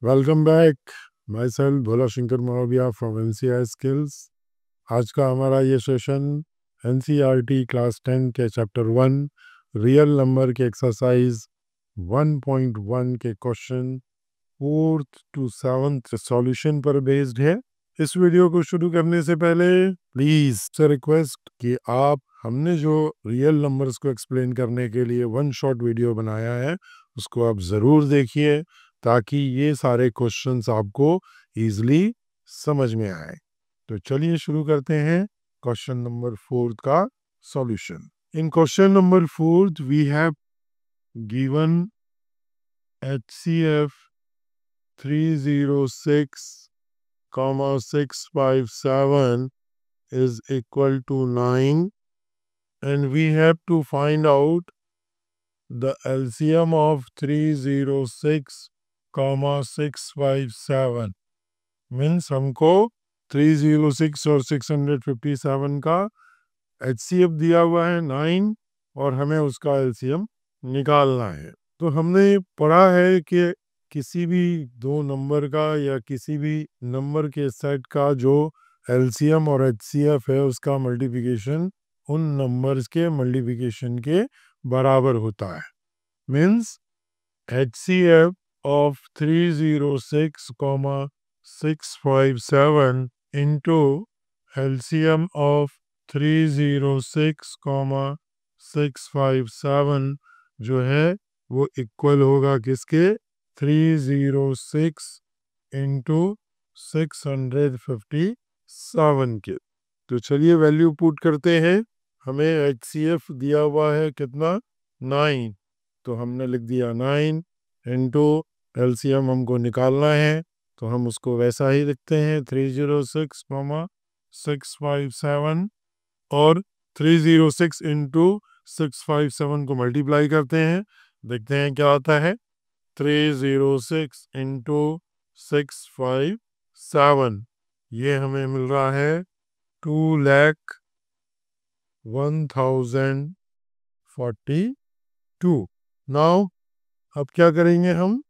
Welcome back. My self Bhola Shankar Maurya from NCR skills. आज का हमारा ये सेशन एनसीईआरटी क्लास 10 के चैप्टर 1 रियल नंबर के एक्सरसाइज 1.1 के question 4th to 7th solution पर बेस्ड है। इस वीडियो को शुरू करने से पहले प्लीज से रिक्वेस्ट कि आप हमने जो रियल नंबर्स को एक्सप्लेन करने के लिए वन शॉट वीडियो बनाया है उसको आप ज़रूर देखिए ताकि ये सारे क्वेश्चंस आपको इजीली समझ में आए। तो चलिए शुरू करते हैं क्वेश्चन नंबर 4 का solution. In question number 4 we have given HCF 306,657 is equal to 9 and we have to find out the LCM of 306,657 means हमको 306 और 657 का HCF दिया हुआ है 9 और हमें उसका LCM निकालना है। तो हमने पढ़ा है कि किसी भी दो नंबर का या किसी भी नंबर के सेट का जो LCM और HCF है उसका मल्टीप्लिकेशन उन नंबर्स के मल्टीप्लिकेशन के बराबर होता है। Means HCF of 306,657 into LCM of 306,657 जो है वो इक्वल होगा किसके 306 इंटू 657 के। तो चलिए वैल्यू पुट करते हैं। हमें HCF दिया हुआ है कितना 9, तो हमने लिख दिया 9 इंटू LCM हमको निकालना है तो हम उसको वैसा ही लिखते हैं 306,657 और 306 इंटू 657 को मल्टीप्लाई करते हैं, देखते हैं क्या आता है। 306 इंटू 657 ये हमें मिल रहा है 2,01,042। नाउ अब क्या करेंगे, हम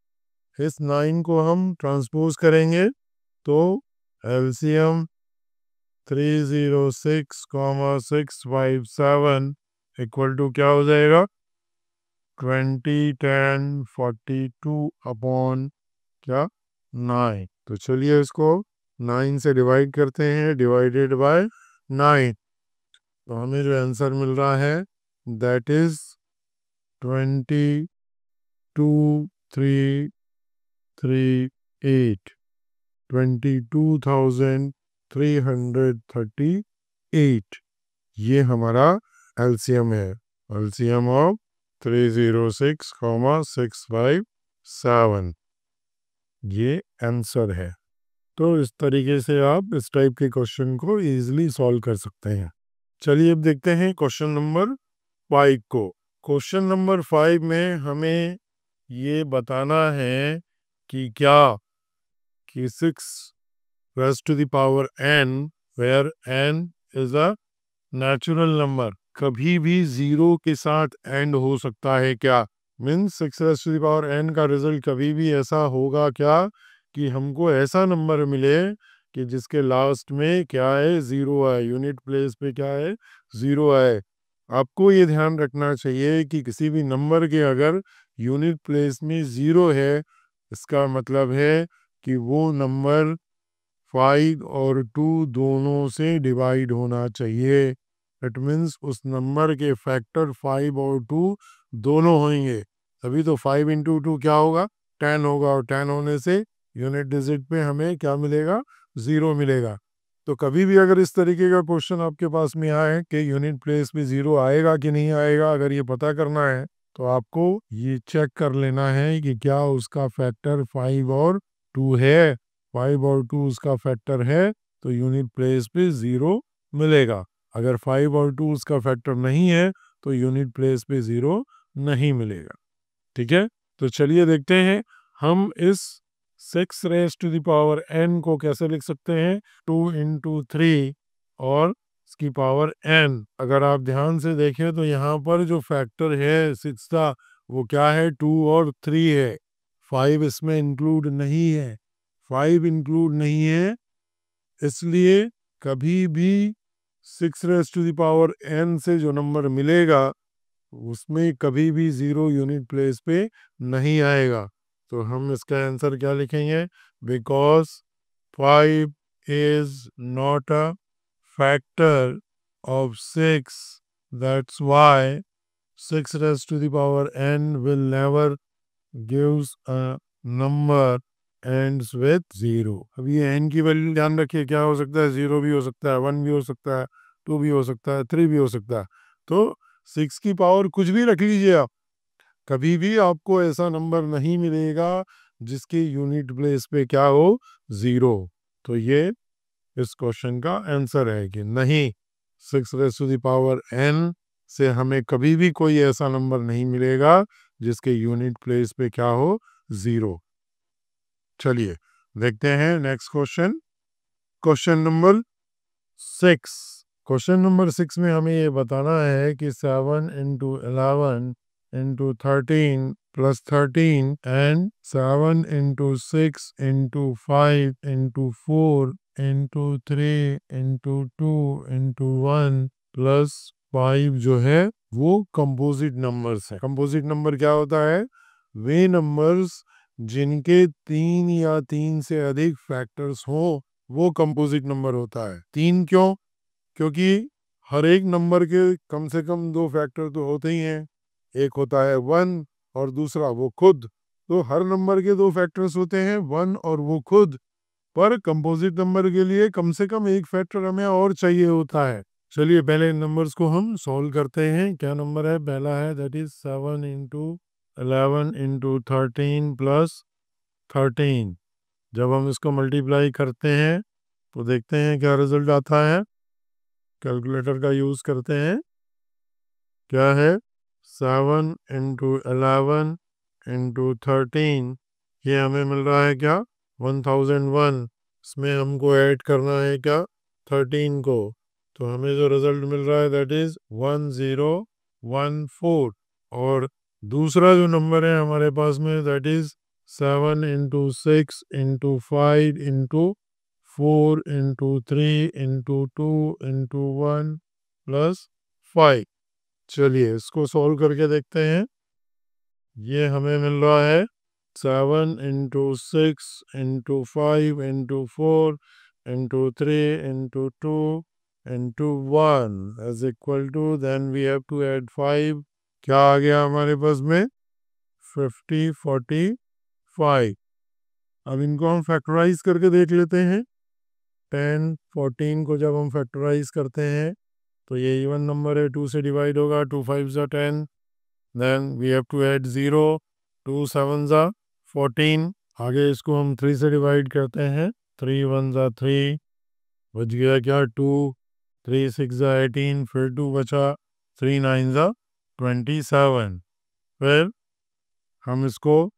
इस 9 को हम ट्रांसपोज करेंगे तो LCM 306,657 इक्वल टू क्या हो जाएगा 20,10,42 अपॉन क्या 9। तो चलिए इसको 9 से डिवाइड करते हैं, डिवाइडेड बाय 9। तो हमें जो आंसर मिल रहा है दैट इज 22,338 22,338 ये हमारा LCM है। LCM ऑफ 306,657 ये आंसर है। तो इस तरीके से आप इस टाइप के क्वेश्चन को इजीली सॉल्व कर सकते हैं। चलिए अब देखते हैं क्वेश्चन नंबर 5 को। क्वेश्चन नंबर 5 में हमें ये बताना है कि क्या कि 6 raised to the power n where n is a natural number कभी भी 0 के साथ एंड हो सकता है क्या। Means 6 raised to the power n का रिजल्ट कभी भी ऐसा होगा क्या कि हमको ऐसा नंबर मिले कि जिसके लास्ट में क्या है 0 आए, यूनिट प्लेस पे क्या है 0 आए। आपको ये ध्यान रखना चाहिए कि किसी भी नंबर के अगर यूनिट प्लेस में 0 है इसका मतलब है कि वो नंबर 5 और 2 दोनों से डिवाइड होना चाहिए। इट मीन्स उस नंबर के फैक्टर 5 और 2 दोनों होंगे, तभी तो 5 इंटू 2 क्या होगा 10 होगा, और 10 होने से यूनिट डिजिट पे हमें क्या मिलेगा 0 मिलेगा। तो कभी भी अगर इस तरीके का क्वेश्चन आपके पास में आए कि यूनिट प्लेस पे 0 आएगा कि नहीं आएगा, अगर ये पता करना है तो आपको ये चेक कर लेना है कि क्या उसका फैक्टर 5 और 2 है। 5 और 2 उसका फैक्टर है तो यूनिट प्लेस पे 0 मिलेगा। अगर 5 और 2 उसका फैक्टर नहीं है तो यूनिट प्लेस पे 0 नहीं मिलेगा। ठीक है, तो चलिए देखते हैं हम इस 6 raised to the power n को कैसे लिख सकते हैं 2 इंटू 3 और इसकी पावर n। अगर आप ध्यान से देखें तो यहाँ पर जो फैक्टर है 6 का वो क्या है 2 और 3 है। 5 इसमें इंक्लूड नहीं है, 5 इंक्लूड नहीं है, इसलिए कभी भी 6 raise to the power n से जो नंबर मिलेगा उसमें कभी भी 0 यूनिट प्लेस पे नहीं आएगा। तो हम इसका आंसर क्या लिखेंगे? Because 5 is not a factor of 6, that's why 6 raise to the power n will never gives a number ends with 0। अब ये n की वैल्यू ध्यान रखिए, क्या हो सकता है? 0 भी हो सकता है, 1 भी हो सकता है, 2 भी हो सकता है, 3 भी हो सकता है। तो 6 की पावर कुछ भी रख लीजिए आप, कभी भी आपको ऐसा नंबर नहीं मिलेगा जिसकी यूनिट प्लेस पे क्या हो? 0। तो ये इस क्वेश्चन का आंसर है कि नहीं, 6 raise to the power n से हमें कभी भी कोई ऐसा नंबर नहीं मिलेगा जिसके यूनिट प्लेस पे क्या हो? 0। चलिए देखते हैं next question, question number 6। Question number 6 में हमें ये बताना है कि 7 into 11 into 13 plus 13 and 7 into 6 into 5 into 4 into 3 into 2 into 1 plus 5 जो है वो कंपोजिट नंबर्स है। कंपोजिट नंबर क्या होता है? वे नंबर्स जिनके 3 या 3 से अधिक फैक्टर्स हो वो कंपोजिट नंबर होता है। 3 क्यों? क्योंकि हर एक नंबर के कम से कम 2 फैक्टर तो होते ही हैं, एक होता है 1 और दूसरा वो खुद। तो हर नंबर के 2 फैक्टर्स होते हैं, 1 और वो खुद, पर कंपोजिट नंबर के लिए कम से कम एक फैक्टर हमें और चाहिए होता है। चलिए पहले इन नंबर्स को हम सॉल्व करते हैं। क्या नंबर है? पहला है that is 7 into 11 into 13 plus 13। जब हम इसको मल्टीप्लाई करते हैं तो देखते हैं क्या रिजल्ट आता है। कैलकुलेटर का यूज़ करते हैं। क्या है? 7 इंटू 11 इंटू 13, ये हमें मिल रहा है क्या? 1001। इसमें हमको ऐड करना है क्या? 13 को। तो हमें जो रिजल्ट मिल रहा है दैट इज 1014। और दूसरा जो नंबर है हमारे पास में that is 7 into 6 into 5 into 4 into 3 into 2 into 1 plus 5। चलिए इसको सॉल्व करके देखते हैं। ये हमें मिल रहा है 7 into 6 into 5 into 4 into 3 into 2 into 1 is equal to, then we have to add 5। क्या आ गया हमारे पास में? 50 45। अब इनको हम फैक्टराइज करके देख लेते हैं। 10 14 को जब हम फैक्टराइज करते हैं तो ये इवन नंबर है, 2 से डिवाइड होगा, 2 5 ज़ा 10, then we have to add 0, 2 7 ज़ा 14। आगे इसको हम 3 से डिवाइड करते हैं, 3 1 ज़ा 3, बच गया क्या? 2, 3 6 ज़ा 18, फिर 2 बचा, 3 9 ज़ा 27। फिर हम इसको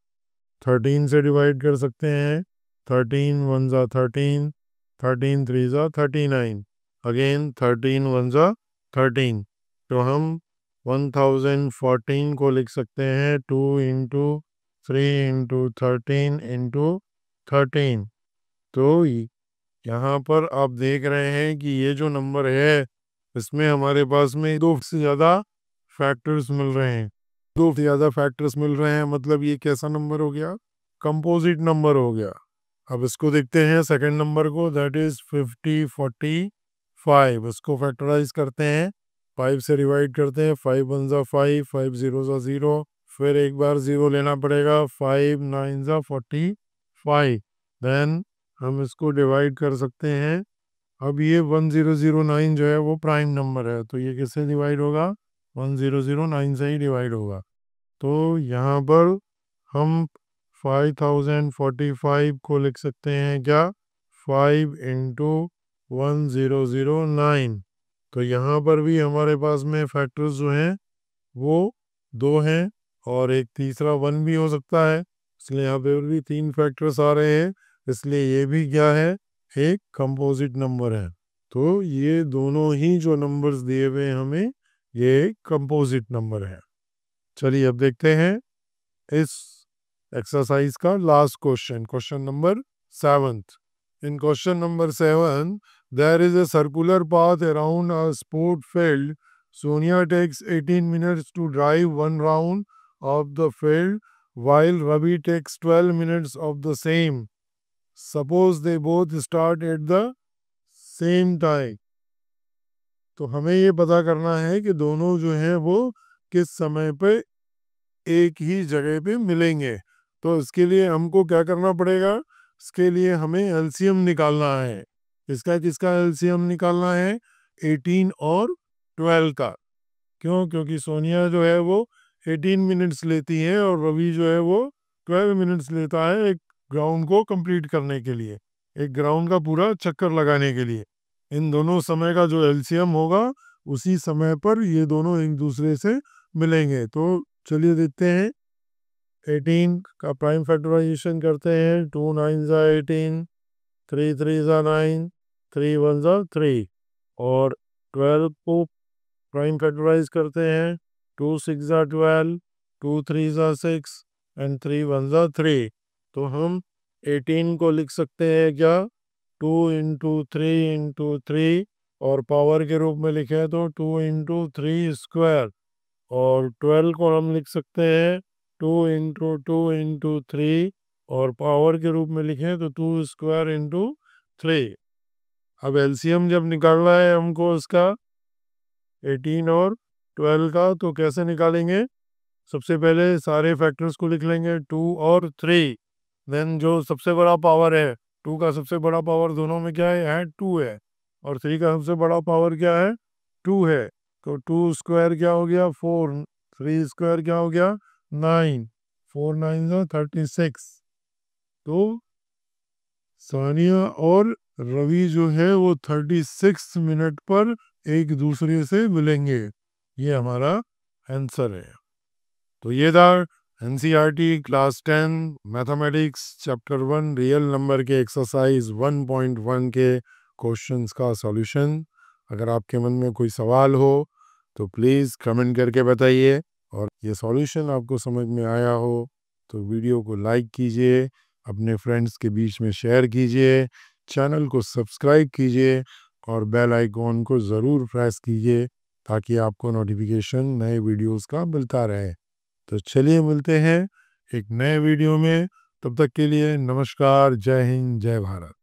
13 से डिवाइड कर सकते हैं, 13 1 ज़ा 13, 13 3 ज़ा 39, अगेन 13 1 ज़ा 13। तो हम 1014 को लिख सकते हैं 2 इंटू 3 इंटू 13 इंटू 13। तो यहाँ पर आप देख रहे हैं कि ये जो नंबर है इसमें हमारे पास में 2 से ज़्यादा फैक्टर्स मिल रहे हैं। 2 से ज़्यादा फैक्टर्स मिल रहे हैं मतलब ये कैसा नंबर हो गया? कंपोजिट नंबर हो गया। अब इसको देखते हैं सेकंड नंबर को, दैट इज 50 45। इसको फैक्टराइज करते हैं, 5 से डिवाइड करते हैं, 5 1 ज़ा 5, 5 0 ज़ा 0, फिर एक बार 0 लेना पड़ेगा, 5 9 ज़ा 45। देन हम इसको डिवाइड कर सकते हैं। अब ये 1009 जो है वो प्राइम नंबर है, तो ये किससे डिवाइड होगा? 1009 से ही डिवाइड होगा। तो यहाँ पर हम 5045 को लिख सकते हैं क्या? 5 इंटू 1009। तो यहाँ पर भी हमारे पास में फैक्टर्स जो हैं वो 2 हैं और एक तीसरा 1 भी हो सकता है, इसलिए यहाँ पे भी 3 फैक्टर्स आ रहे हैं, इसलिए ये भी क्या है? एक कंपोजिट नंबर है। तो ये दोनों ही जो नंबर्स दिए हुए हैं हमें, ये कंपोजिट नंबर है। चलिए अब देखते हैं इस एक्सरसाइज का last question, question number 7। In question number 7, there is a circular path around a sport field. Sonia takes 18 minutes to drive one round of the field, while Ravi takes 12 minutes of the same. Suppose they both start at the same time. तो हमें ये पता करना है कि दोनों जो हैं वो किस समय पे एक ही जगह पे मिलेंगे। तो इसके लिए हमको क्या करना पड़ेगा? इसके लिए हमें एलसीएम निकालना है। किसका किसका एलसीएम निकालना है? 18 और 12 का। क्यों? क्योंकि सोनिया जो है वो 18 मिनट्स लेती है और रवि जो है वो 12 मिनट्स लेता है एक ग्राउंड को कंप्लीट करने के लिए, एक ग्राउंड का पूरा चक्कर लगाने के लिए। इन दोनों समय का जो एलसीएम होगा उसी समय पर ये दोनों एक दूसरे से मिलेंगे। तो चलिए देखते हैं। 18 का प्राइम फैक्टराइजेशन करते हैं। 2 9 ज़ा 18, 3 3 ज़ा 9, 3 1 ज़ा 3। और 12 को प्राइम फैक्टराइज करते हैं। 2 6 ज़ा 12, 2 3 ज़ा 6 एंड 3 1 ज़ा 3। तो हम 18 को लिख सकते हैं क्या? 2 इंटू 3 इंटू 3, और पावर के रूप में लिखे तो 2 इंटू 3 स्क्वायर। और 12 को हम लिख सकते हैं 2 इंटू 2 इंटू 3, और पावर के रूप में लिखें तो 2 स्क्वायर इंटू 3। अब एलसीएम जब निकालना है हमको इसका 18 और 12 का, तो कैसे निकालेंगे? सबसे पहले सारे फैक्टर्स को लिख लेंगे 2 और 3। देन जो सबसे बड़ा पावर है, 2 का सबसे बड़ा पावर दोनों में क्या है? 2 है। और 3 का सबसे बड़ा पावर क्या है? 2 है। तो 2 स्क्वायर क्या हो गया? 4। 3 स्क्वायर क्या हो गया? 9। 4 9 ज़ा 36। तो सानिया और रवि जो है वो 36 मिनट पर एक दूसरे से मिलेंगे। ये हमारा आंसर है। तो ये था NCERT class 10 mathematics chapter 1 real number के एक्सरसाइज 1.1 के क्वेश्चंस का सॉल्यूशन। अगर आपके मन में कोई सवाल हो तो प्लीज़ कमेंट करके बताइए, और ये सॉल्यूशन आपको समझ में आया हो तो वीडियो को लाइक कीजिए, अपने फ्रेंड्स के बीच में शेयर कीजिए, चैनल को सब्सक्राइब कीजिए और बेल आइकॉन को ज़रूर प्रेस कीजिए ताकि आपको नोटिफिकेशन नए वीडियोस का मिलता रहे। तो चलिए मिलते हैं एक नए वीडियो में। तब तक के लिए नमस्कार, जय हिंद, जय भारत।